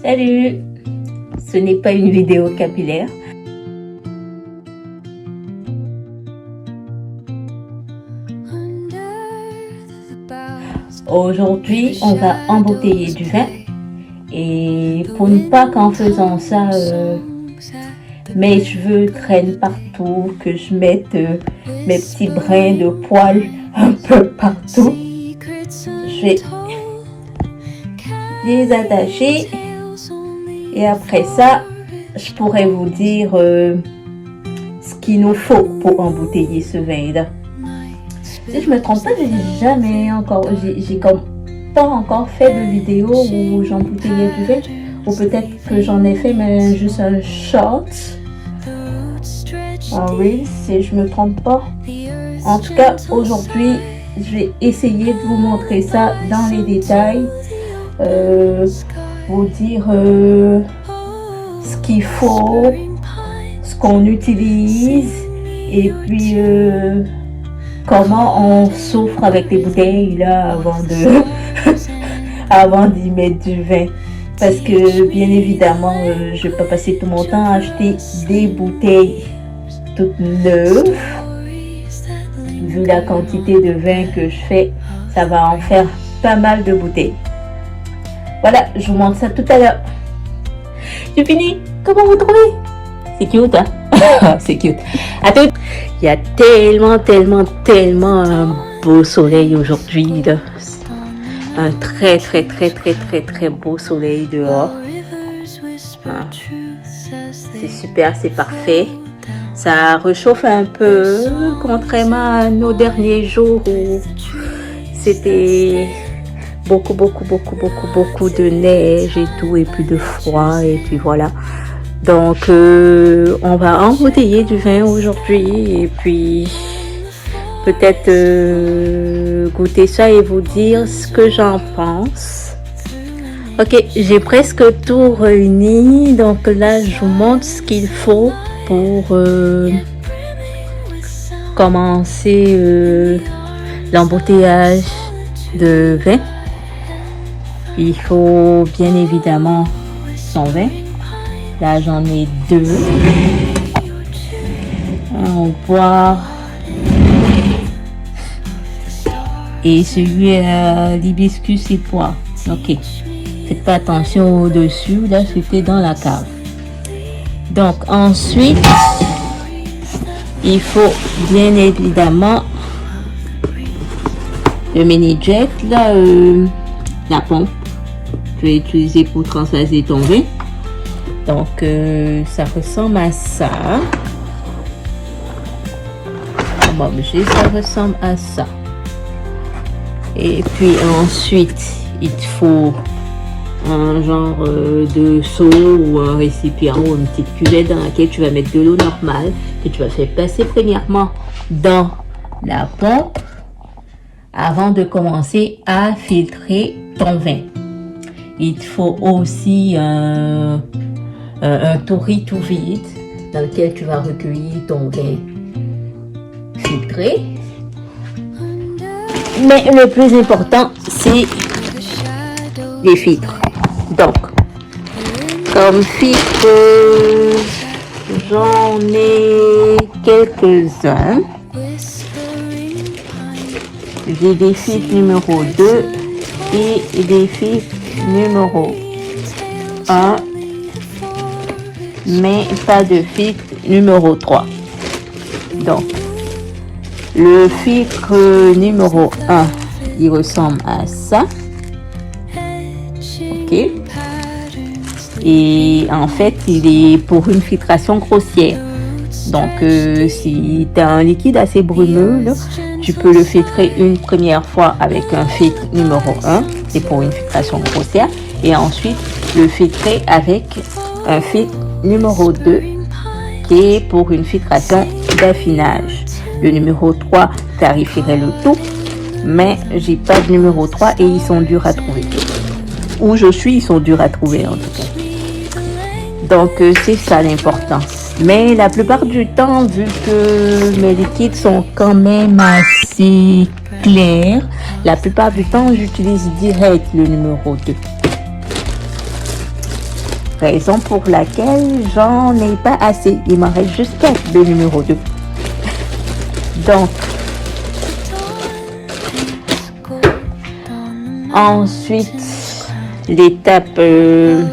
Salut! Ce n'est pas une vidéo capillaire. Aujourd'hui, on va embouteiller du vin. Et pour ne pas qu'en faisant ça, mes cheveux traînent partout, que je mette mes petits brins de poils un peu partout, je vais les attacher. Et après ça, je pourrais vous dire ce qu'il nous faut pour embouteiller ce vin-là. Si je me trompe pas, j'ai comme pas encore fait de vidéo où j'embouteillais du vin. Ou peut-être que j'en ai fait, mais juste un short. En Reels, si je me trompe pas. En tout cas, aujourd'hui, je vais essayer de vous montrer ça dans les détails. Vous dire ce qu'il faut, ce qu'on utilise et puis comment on souffre avec les bouteilles là avant d'y mettre du vin. Parce que bien évidemment, je vais pas passer tout mon temps à acheter des bouteilles toutes neuves. Vu la quantité de vin que je fais, ça va en faire pas mal de bouteilles. Voilà, je vous montre ça tout à l'heure. J'ai fini. Comment vous trouvez? C'est cute, hein? C'est cute. À tout. Il y a tellement un beau soleil aujourd'hui, là. Un très beau soleil dehors. Ah. C'est super, c'est parfait. Ça réchauffe un peu, contrairement à nos derniers jours où c'était beaucoup de neige et tout, et puis de froid, et puis voilà. Donc on va embouteiller du vin aujourd'hui, et puis peut-être goûter ça et vous dire ce que j'en pense. Ok, j'ai presque tout réuni, donc là je vous montre ce qu'il faut pour commencer l'embouteillage de vin. Il faut bien évidemment son vin. Là j'en ai deux. On boire. Et celui à l'hibiscus et pois. Ok. Faites pas attention au-dessus. Là c'était dans la cave. Donc ensuite, il faut bien évidemment le mini jet, là, la pompe. Je vais utiliser pour transvaser ton vin. Donc ça ressemble à ça. Comme objet, ça ressemble à ça. Et puis ensuite, il te faut un genre de seau ou un récipient ou une petite cuvette dans laquelle tu vas mettre de l'eau normale que tu vas faire passer premièrement dans la pompe avant de commencer à filtrer ton vin. Il te faut aussi un touris tout vide dans lequel tu vas recueillir ton vin filtré. Mais le plus important, c'est les filtres. Donc, comme filtre, j'en ai quelques-uns. J'ai des filtres numéro 2 et des filtres numéro 1, mais pas de filtre numéro 3. Donc, le filtre numéro 1, il ressemble à ça. Ok. Et en fait, il est pour une filtration grossière. Donc, si tu as un liquide assez brumeux, là, tu peux le filtrer une première fois avec un filtre numéro 1, c'est pour une filtration grossière. Et ensuite, le filtrer avec un filtre numéro 2, qui est pour une filtration d'affinage. Le numéro 3 clarifierait le tout, mais j'ai pas de numéro 3 et ils sont durs à trouver. Où je suis, ils sont durs à trouver en tout cas. Donc c'est ça l'important. Mais la plupart du temps, vu que mes liquides sont quand même assez clairs, la plupart du temps j'utilise direct le numéro 2. Raison pour laquelle j'en ai pas assez. Il m'en reste juste 4 de numéro 2. Donc, ensuite, l'étape que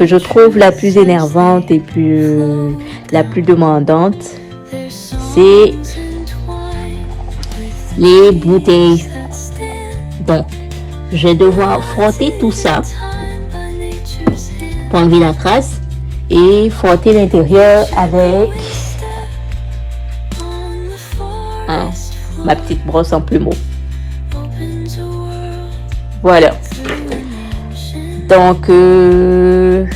je trouve la plus énervante et la plus demandante, c'est les bouteilles. Donc, je vais devoir frotter tout ça pour enlever la crasse et frotter l'intérieur avec ma petite brosse en plumeau. Voilà. Donc, ce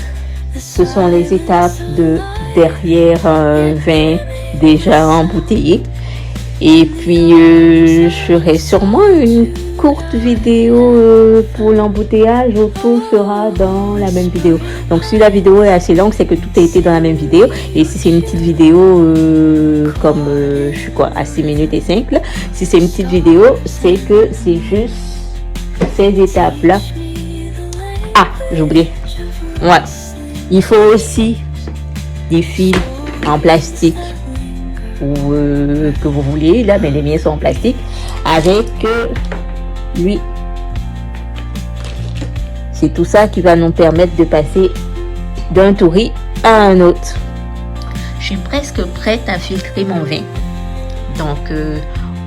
sont les étapes de derrière un vin déjà embouteillé. Et puis, je ferai sûrement une courte vidéo pour l'embouteillage. Tout sera dans la même vidéo. Donc, si la vidéo est assez longue, c'est que tout a été dans la même vidéo. Et si c'est une petite vidéo comme, je suis quoi, à 6 minutes et 5, là. Si c'est une petite vidéo, c'est que c'est juste ces étapes-là. Ah, j'ai oublié. Ouais. Il faut aussi des fils en plastique ou que vous vouliez, là, mais les miens sont en plastique, avec lui. C'est tout ça qui va nous permettre de passer d'un touri à un autre. Je suis presque prête à filtrer mon vin. Donc,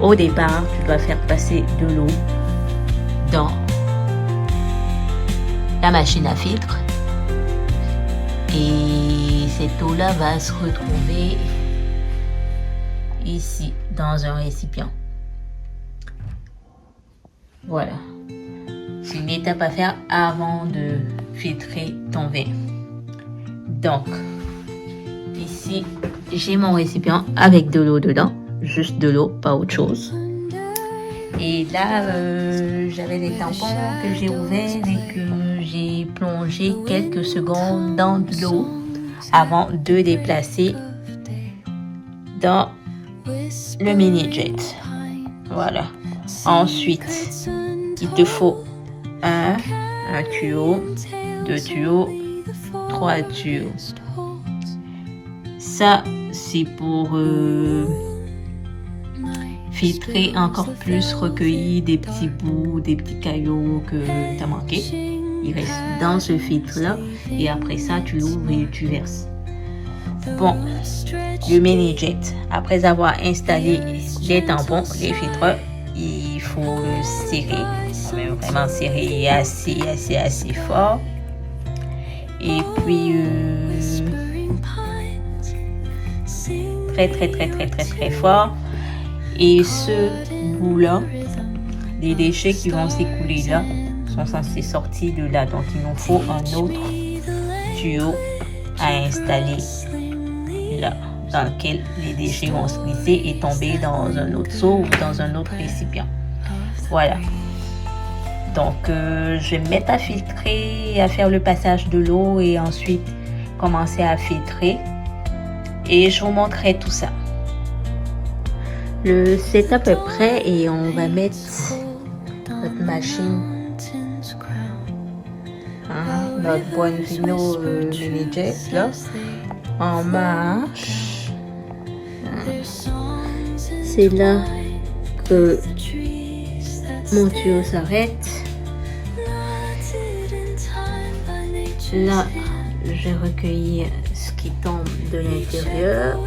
au départ, tu dois faire passer de l'eau dans la machine à filtre. Et cette eau-là va se retrouver ici, dans un récipient. Voilà. C'est une étape à faire avant de filtrer ton vin. Donc, ici, j'ai mon récipient avec de l'eau dedans. Juste de l'eau, pas autre chose. Et là, j'avais des tampons que j'ai ouverts et que j'ai plongé quelques secondes dans de l'eau avant de les placer dans le mini jet. Voilà. Ensuite, il te faut un tuyau, 2 tuyaux, 3 tuyaux. Ça, c'est pour filtrer encore plus, recueillir des petits bouts, des petits cailloux que tu as manqué. Il reste dans ce filtre-là. Et après ça, tu l'ouvres et tu verses. Bon, le mini jet. Après avoir installé les tampons, les filtres, il faut le serrer. Vraiment serrer assez fort. Et puis, très fort. Et ce bout-là, les déchets qui vont s'écouler là, sont censés sortir de là. Donc, il nous faut un autre tuyau à installer là, dans lequel les déchets vont se glisser et tomber dans un autre seau ou dans un autre récipient. Voilà. Donc, je vais me mettre à filtrer, à faire le passage de l'eau et ensuite commencer à filtrer. Et je vous montrerai tout ça. Le setup est prêt et on va mettre notre machine, notre Buonvino mini jet là, en marche. C'est là que mon tuyau s'arrête. Là, je vais recueillir ce qui tombe de l'intérieur.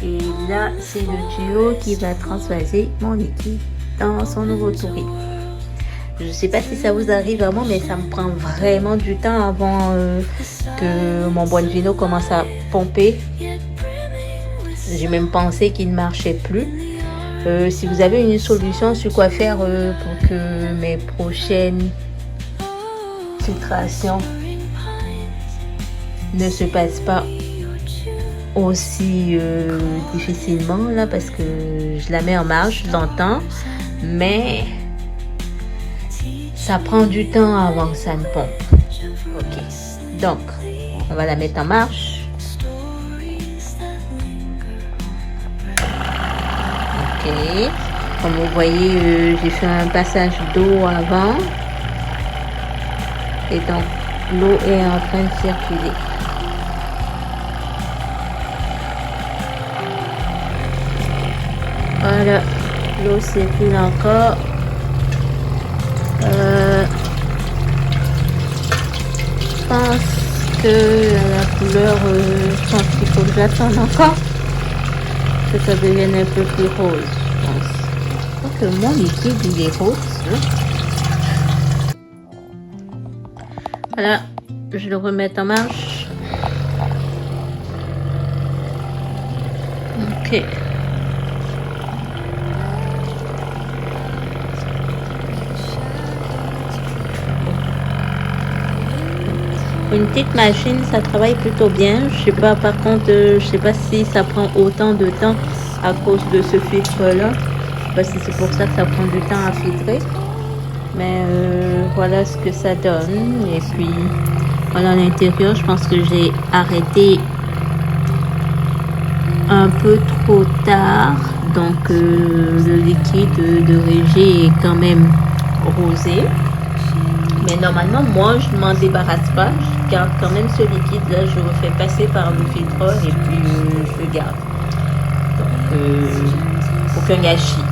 Et là, c'est le tuyau qui va transvaser mon liquide dans son nouveau touri. Je ne sais pas si ça vous arrive vraiment, mais ça me prend vraiment du temps avant que mon Buonvino commence à pomper. J'ai même pensé qu'il ne marchait plus. Si vous avez une solution sur quoi faire pour que mes prochaines filtrations ne se passent pas aussi difficilement là, parce que je la mets en marche, je l'entends, mais ça prend du temps avant que ça ne pompe. Ok, donc on va la mettre en marche. Ok, comme vous voyez, j'ai fait un passage d'eau avant et donc l'eau est en train de circuler. Voilà, l'eau circule encore. Je pense que la couleur, je pense qu'il faut que j'attende encore que ça devienne un peu plus rose, je pense. Je crois que mon liquide il est rose. Voilà, je le remets en marche. Ok. Une petite machine, ça travaille plutôt bien. Je sais pas, par contre, je sais pas si ça prend autant de temps à cause de ce filtre-là. Je sais pas si c'est pour ça que ça prend du temps à filtrer. Mais voilà ce que ça donne. Et puis, voilà à l'intérieur, je pense que j'ai arrêté un peu trop tard. Donc, le liquide de Régie est quand même rosé. Mais normalement, moi, je ne m'en débarrasse pas. Je garde quand même ce liquide-là. Je le fais passer par le filtreur et puis je le garde. Donc, aucun gâchis.